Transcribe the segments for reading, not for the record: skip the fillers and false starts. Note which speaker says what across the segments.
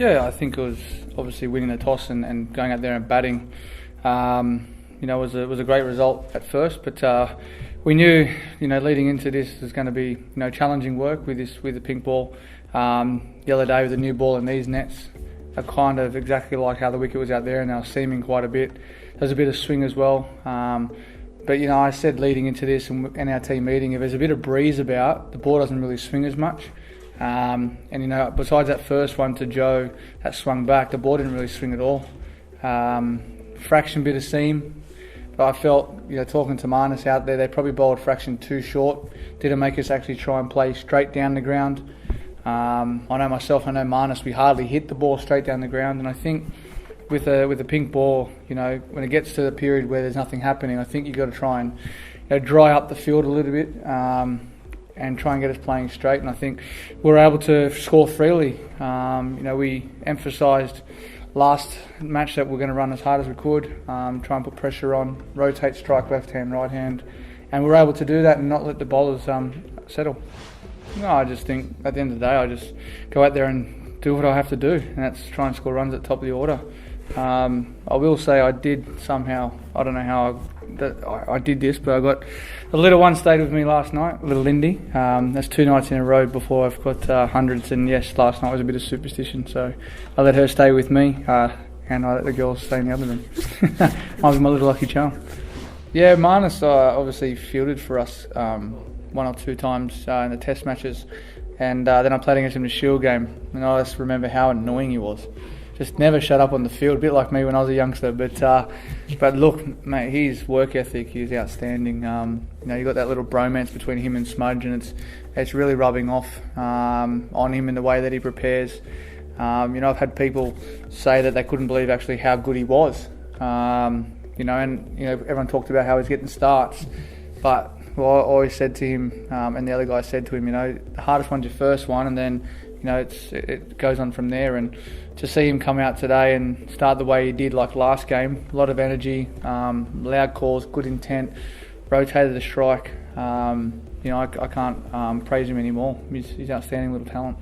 Speaker 1: Yeah, I think it was obviously winning the toss and going out there and batting. Was a great result at first, but we knew, leading into this was going to be, challenging work with the pink ball. The other day with the new ball and these nets are kind of exactly like how the wicket was out there, and they were seaming quite a bit. There's a bit of swing as well. But I said leading into this and our team meeting, if there's a bit of breeze about, the ball doesn't really swing as much. Besides that first one to Joe that swung back, the ball didn't really swing at all. Fraction bit of seam. But I felt, talking to Marnus out there, they probably bowled fraction too short. Didn't make us actually try and play straight down the ground. I know myself, I know Marnus, we hardly hit the ball straight down the ground. And I think with the pink ball, when it gets to the period where there's nothing happening, I think you've got to try and dry up the field a little bit and try and get us playing straight. And I think we were able to score freely. We emphasised last match that we're going to run as hard as we could, try and put pressure on, rotate, strike left hand, right hand, and we were able to do that and not let the bowlers settle. No, I just think at the end of the day, I just go out there and do what I have to do, and that's try and score runs at the top of the order. I will say I did somehow, I don't know how I did this, but I got a little one stayed with me last night, little Lindy. That's 2 nights in a row before I've got hundreds, and yes, last night was a bit of superstition, so I let her stay with me and I let the girls stay in the other room. I was my little lucky charm. Yeah, Marnus obviously fielded for us 1 or 2 times in the test matches, and then I played against him in the Shield game, and I just remember how annoying he was. Just never shut up on the field, a bit like me when I was a youngster. But look, mate, his work ethic is outstanding. You got that little bromance between him and Smudge, and it's really rubbing off on him in the way that he prepares. I've had people say that they couldn't believe actually how good he was. Everyone talked about how he's getting starts, but I always said to him, and the other guy said to him, the hardest one's your first one, and then it goes on from there. And to see him come out today and start the way he did, like last game, a lot of energy, loud calls, good intent, rotated the strike. I can't praise him anymore. He's outstanding little talent.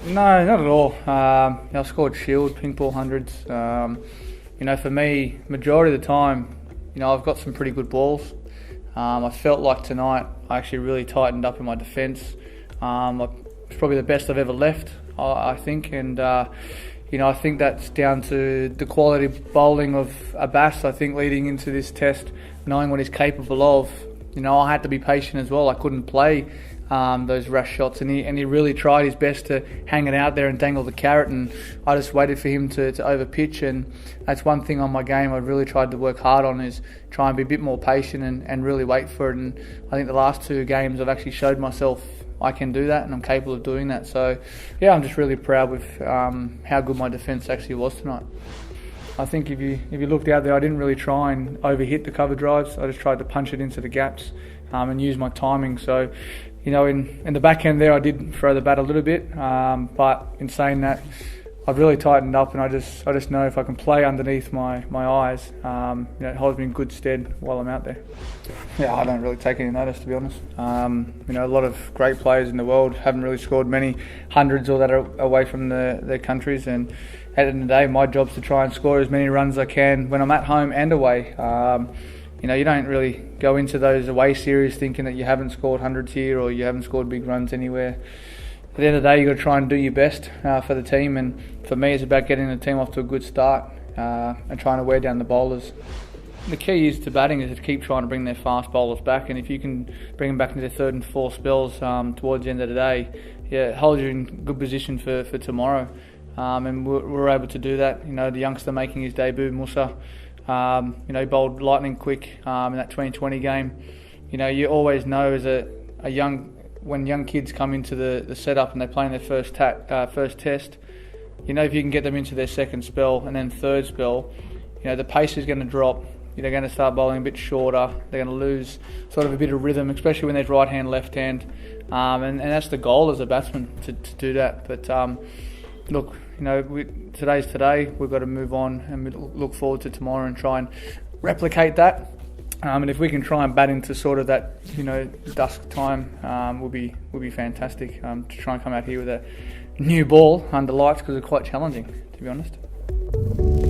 Speaker 1: No, not at all. I scored Shield, pink ball hundreds. For me, majority of the time, I've got some pretty good balls. I felt like tonight I actually really tightened up in my defence. It's probably the best I've ever left, I think, and I think that's down to the quality bowling of Abbas. I think leading into this test, knowing what he's capable of, I had to be patient as well. I couldn't play those rash shots, and he really tried his best to hang it out there and dangle the carrot, and I just waited for him to over pitch. And that's one thing on my game I've really tried to work hard on, is try and be a bit more patient and really wait for it. And I think the last 2 games I've actually showed myself I can do that, and I'm capable of doing that. So yeah, I'm just really proud with how good my defence actually was tonight. I think if you looked out there, I didn't really try and overhit the cover drives. I just tried to punch it into the gaps and use my timing. So in the back end there, I did throw the bat a little bit, but in saying that, I've really tightened up, and I just know if I can play underneath my eyes, it holds me in good stead while I'm out there. Yeah, I don't really take any notice, to be honest. A lot of great players in the world haven't really scored many hundreds or that are away from their countries, and at the end of the day, my job's to try and score as many runs as I can when I'm at home and away. You don't really go into those away series thinking that you haven't scored hundreds here or you haven't scored big runs anywhere. At the end of the day, you've got to try and do your best for the team, and for me it's about getting the team off to a good start and trying to wear down the bowlers. The key is to batting is to keep trying to bring their fast bowlers back, and if you can bring them back into their 3rd and 4th spells towards the end of the day, it holds you in good position for tomorrow. And we're able to do that. The youngster making his debut, Musa, he bowled lightning quick in that 2020 game. You always know as when young kids come into the setup and they're playing their first test, if you can get them into their 2nd spell and then 3rd spell, the pace is going to drop. They're going to start bowling a bit shorter. They're going to lose sort of a bit of rhythm, especially when there's right hand, left hand, and that's the goal as a batsman to do that. But look, today's today. We've got to move on and we look forward to tomorrow and try and replicate that. And if we can try and bat into sort of that, dusk time, will be fantastic. To try and come out here with a new ball under lights because it's quite challenging, to be honest.